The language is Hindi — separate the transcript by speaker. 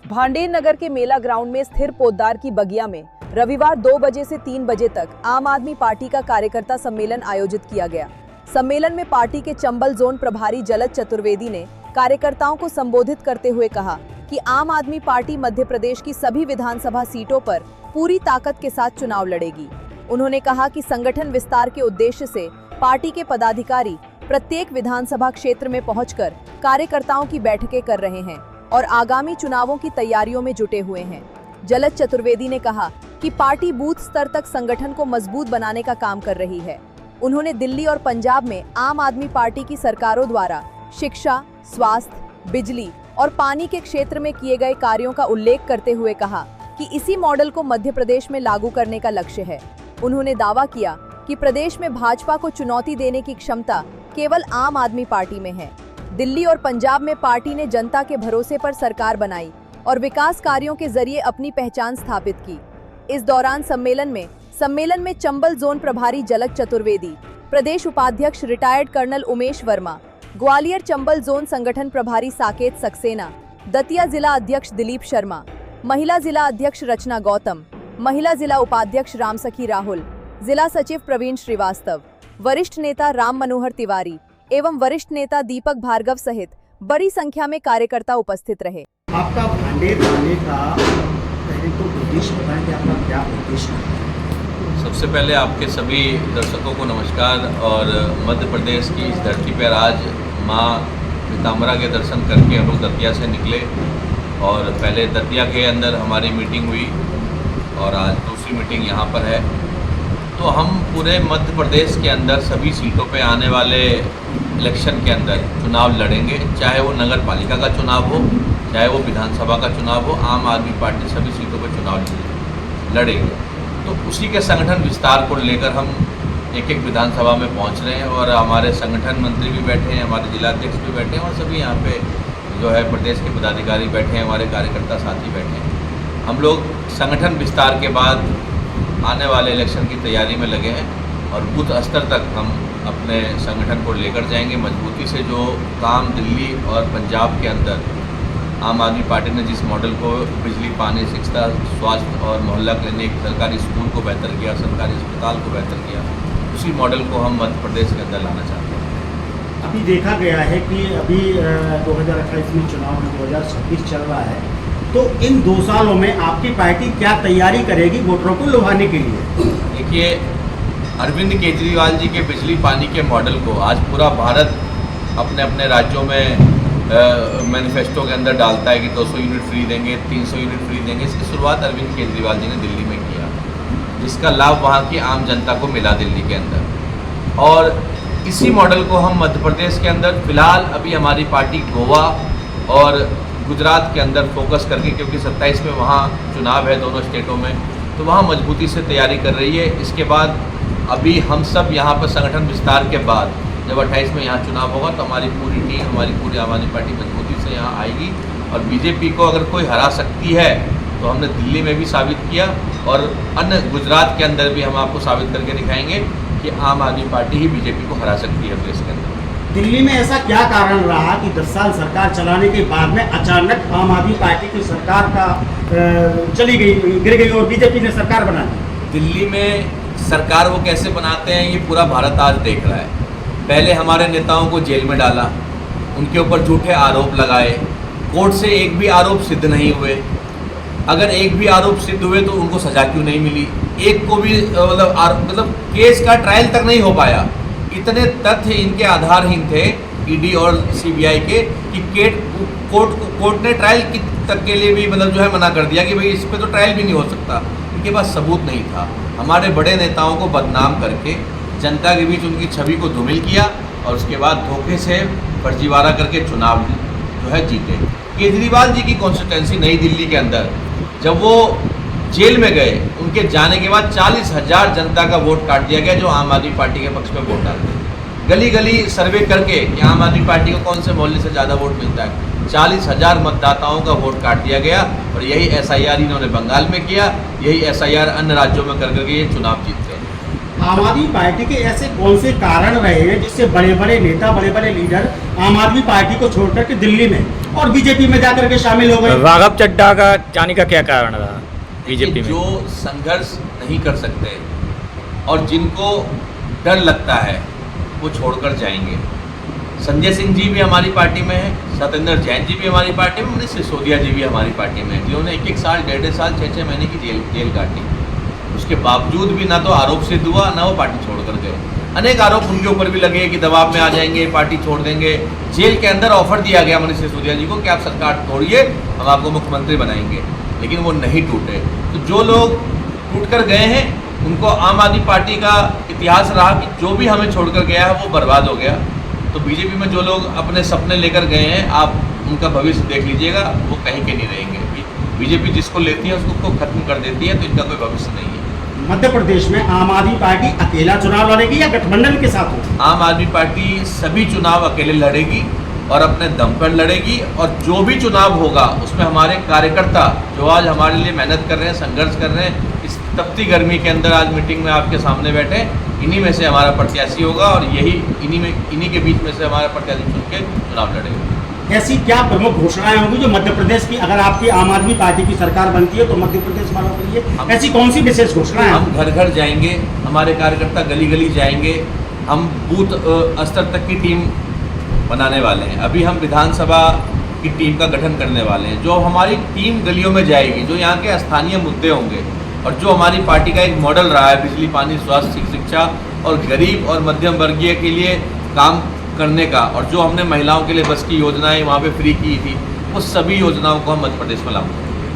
Speaker 1: भांडेर नगर के मेला ग्राउंड में स्थिर पोद्दार की बगिया में रविवार 2 बजे से 3 बजे तक आम आदमी पार्टी का कार्यकर्ता सम्मेलन आयोजित किया गया। सम्मेलन में पार्टी के चंबल जोन प्रभारी जलज चतुर्वेदी ने कार्यकर्ताओं को संबोधित करते हुए कहा कि आम आदमी पार्टी मध्य प्रदेश की सभी विधानसभा सीटों पर पूरी ताकत के साथ चुनाव लड़ेगी। उन्होंने कहा कि संगठन विस्तार के उद्देश्य से पार्टी के पदाधिकारी प्रत्येक विधानसभा क्षेत्र में पहुंचकर कार्यकर्ताओं की बैठकें कर रहे हैं और आगामी चुनावों की तैयारियों में जुटे हुए हैं। जलज चतुर्वेदी ने कहा कि पार्टी बूथ स्तर तक संगठन को मजबूत बनाने का काम कर रही है। उन्होंने दिल्ली और पंजाब में आम आदमी पार्टी की सरकारों द्वारा शिक्षा, स्वास्थ्य, बिजली और पानी के क्षेत्र में किए गए कार्यों का उल्लेख करते हुए कहा कि इसी मॉडल को मध्य प्रदेश में लागू करने का लक्ष्य है। उन्होंने दावा किया कि प्रदेश में भाजपा को चुनौती देने की क्षमता केवल आम आदमी पार्टी में है। दिल्ली और पंजाब में पार्टी ने जनता के भरोसे पर सरकार बनाई और विकास कार्यों के जरिए अपनी पहचान स्थापित की। इस दौरान सम्मेलन में चंबल जोन प्रभारी जलज चतुर्वेदी, प्रदेश उपाध्यक्ष retired colonel Umesh Verma, Gwalior Chambal zone संगठन प्रभारी साकेत सक्सेना, दतिया जिला अध्यक्ष दिलीप शर्मा, महिला जिला अध्यक्ष रचना गौतम, महिला जिला उपाध्यक्ष रामसखी राहुल, जिला सचिव प्रवीण श्रीवास्तव, वरिष्ठ नेता राम मनोहर तिवारी एवं वरिष्ठ नेता दीपक भार्गव सहित बड़ी संख्या में कार्यकर्ता उपस्थित रहे।
Speaker 2: आपका भांडेर आने का पहले तो उद्देश्य बताएं कि आपका क्या उद्देश्य है?
Speaker 3: सबसे पहले आपके सभी दर्शकों को नमस्कार। और मध्य प्रदेश की इस धरती पर आज माँ पीताम्बरा के दर्शन करके हम लोग दतिया से निकले और पहले दतिया के अंदर हमारी मीटिंग हुई और आज दूसरी मीटिंग यहाँ पर है। तो हम पूरे मध्य प्रदेश के अंदर सभी सीटों पे आने वाले इलेक्शन के अंदर चुनाव लड़ेंगे, चाहे वो नगर पालिका का चुनाव हो, चाहे वो विधानसभा का चुनाव हो। आम आदमी पार्टी सभी सीटों पर चुनाव लड़ेंगे। तो उसी के संगठन विस्तार को लेकर हम एक एक विधानसभा में पहुंच रहे हैं और हमारे संगठन मंत्री भी बैठे हैं, हमारे जिलाध्यक्ष भी बैठे हैं और सभी यहाँ पे जो है प्रदेश के पदाधिकारी बैठे हैं, हमारे कार्यकर्ता साथी बैठे हैं। हम लोग संगठन विस्तार के बाद आने वाले इलेक्शन की तैयारी में लगे हैं और बूथ स्तर तक हम अपने संगठन को लेकर जाएंगे मजबूती से। जो काम दिल्ली और पंजाब के अंदर आम आदमी पार्टी ने जिस मॉडल को बिजली, पानी, शिक्षा, स्वास्थ्य और मोहल्ला क्लिनिक, सरकारी स्कूल को बेहतर किया, सरकारी अस्पताल को बेहतर किया, उसी मॉडल को हम मध्य प्रदेश के अंदर लाना चाहते हैं।
Speaker 2: अभी देखा गया है कि अभी 2028 में चुनाव में 2026 चल रहा है, तो इन 2 सालों में आपकी पार्टी क्या तैयारी करेगी वोटरों को लुभाने के लिए?
Speaker 3: देखिए, अरविंद केजरीवाल जी के बिजली पानी के मॉडल को आज पूरा भारत अपने अपने राज्यों में मैनिफेस्टो के अंदर डालता है कि 200 यूनिट फ्री देंगे, 300 यूनिट फ्री देंगे। इसकी शुरुआत अरविंद केजरीवाल जी ने दिल्ली में किया, जिसका लाभ वहाँ की आम जनता को मिला दिल्ली के अंदर। और इसी मॉडल को हम मध्य प्रदेश के अंदर फिलहाल अभी हमारी पार्टी गोवा और गुजरात के अंदर फोकस करके, क्योंकि 27 में वहाँ चुनाव है दोनों स्टेटों में, तो वहाँ मजबूती से तैयारी कर रही है। इसके बाद अभी हम सब यहाँ पर संगठन विस्तार के बाद जब 28 में यहाँ चुनाव होगा तो हमारी पूरी टीम, हमारी पूरी आम आदमी पार्टी मजबूती से यहाँ आएगी और बीजेपी को अगर कोई हरा सकती है तो हमने दिल्ली में भी साबित किया और अन्य गुजरात के अंदर भी हम आपको साबित करके दिखाएंगे कि आम आदमी पार्टी ही बीजेपी को हरा सकती है देश के अंदर।
Speaker 2: दिल्ली में ऐसा क्या कारण रहा कि 10 साल सरकार चलाने के बाद में अचानक आम आदमी पार्टी की सरकार का चली गई, गिर गई और बीजेपी ने सरकार बना दी?
Speaker 3: दिल्ली में सरकार वो कैसे बनाते हैं ये पूरा भारत आज देख रहा है। पहले हमारे नेताओं को जेल में डाला, उनके ऊपर झूठे आरोप लगाए, कोर्ट से एक भी आरोप सिद्ध नहीं हुए। अगर एक भी आरोप सिद्ध हुए तो उनको सजा क्यों नहीं मिली? एक को भी मतलब केस का ट्रायल तक नहीं हो पाया। इतने तथ्य इनके आधारहीन थे ईडी और सीबीआई के कि कोर्ट ने ट्रायल तक के लिए भी मतलब जो है मना कर दिया कि भाई इस पे तो ट्रायल भी नहीं हो सकता। इनके पास सबूत नहीं था। हमारे बड़े नेताओं को बदनाम करके जनता के बीच उनकी छवि को धूमिल किया और उसके बाद धोखे से फर्जीवाड़ा करके चुनाव जो है जीते। केजरीवाल जी की कॉन्स्टिट्यूंसी नई दिल्ली के अंदर जब वो जेल में गए, उनके जाने के बाद 40,000 जनता का वोट काट दिया गया जो आम आदमी पार्टी के पक्ष में वोट डालते हैं। गली गली सर्वे करके कि आम आदमी पार्टी को कौन से मोहल्ले से ज़्यादा वोट मिलता है, 40,000 मतदाताओं का वोट काट दिया गया। और यही SIR इन्होंने बंगाल में किया, यही SIR अन्य राज्यों में कर करके ये चुनाव जीतते हैं।
Speaker 2: आम आदमी पार्टी के ऐसे कौन से कारण रहे हैं जिससे बड़े बड़े नेता, बड़े बड़े लीडर आम आदमी पार्टी को छोड़ करके दिल्ली में और बीजेपी में जाकर के शामिल हो गए।
Speaker 4: राघव चड्ढा का जाने का क्या कारण रहा बीजेपी में?
Speaker 3: जो संघर्ष नहीं कर सकते और जिनको डर लगता है वो छोड़कर जाएंगे। संजय सिंह जी भी हमारी पार्टी में है, सत्येंद्र जैन जी भी हमारी पार्टी में, मनीष सिसोदिया जी भी हमारी पार्टी में है, जिन्होंने 1-1 साल, 1.5 साल, 6-6 महीने की जेल काटी। उसके बावजूद भी ना तो आरोप सिद्ध हुआ, ना वो पार्टी छोड़कर गए। अनेक आरोप उनके ऊपर भी लगे कि दबाव में आ जाएंगे, पार्टी छोड़ देंगे। जेल के अंदर ऑफर दिया गया मनीष सिसोदिया जी को कि आप सरकार तोड़िए, हम आपको मुख्यमंत्री बनाएंगे, लेकिन वो नहीं टूटे। तो जो लोग टूट कर गए हैं उनको आम आदमी पार्टी का इतिहास रहा कि जो भी हमें छोड़कर गया है वो बर्बाद हो गया। तो बीजेपी में जो लोग अपने सपने लेकर गए हैं, आप उनका भविष्य देख लीजिएगा, वो कहीं के नहीं रहेंगे। बीजेपी जिसको लेती है उसको खत्म कर देती है, तो इनका कोई भविष्य नहीं है।
Speaker 2: मध्य प्रदेश में आम आदमी पार्टी अकेला चुनाव लड़ेगी या गठबंधन के साथ होगी?
Speaker 3: आम आदमी पार्टी सभी चुनाव अकेले लड़ेगी और अपने दम पर लड़ेगी, और जो भी चुनाव होगा उसमें हमारे कार्यकर्ता जो आज हमारे लिए मेहनत कर रहे हैं, संघर्ष कर रहे हैं, इस तपती गर्मी के अंदर आज मीटिंग में आपके सामने बैठे, इन्हीं में से हमारा प्रत्याशी होगा और इन्हीं के बीच में से हमारा प्रत्याशी चुन के चुनाव लड़ेगा।
Speaker 2: ऐसी क्या प्रमुख घोषणाएं होंगी जो मध्य प्रदेश की, अगर आपकी आम आदमी पार्टी की सरकार बनती है तो मध्य प्रदेश वालों के लिए ऐसी कौन सी विशेष घोषणाएं?
Speaker 3: हम घर घर जाएंगे, हमारे कार्यकर्ता गली गली जाएंगे, हम बूथ स्तर तक की टीम बनाने वाले हैं। अभी हम विधानसभा की टीम का गठन करने वाले हैं, जो हमारी टीम गलियों में जाएगी, जो यहाँ के स्थानीय मुद्दे होंगे और जो हमारी पार्टी का एक मॉडल रहा है बिजली, पानी, स्वास्थ्य, शिक्षा और गरीब और मध्यम वर्गीय के लिए काम करने का, और जो हमने महिलाओं के लिए बस की योजनाएं वहाँ पे फ्री की थी, वो सभी योजनाओं को हम मध्य प्रदेश में लागू करेंगे।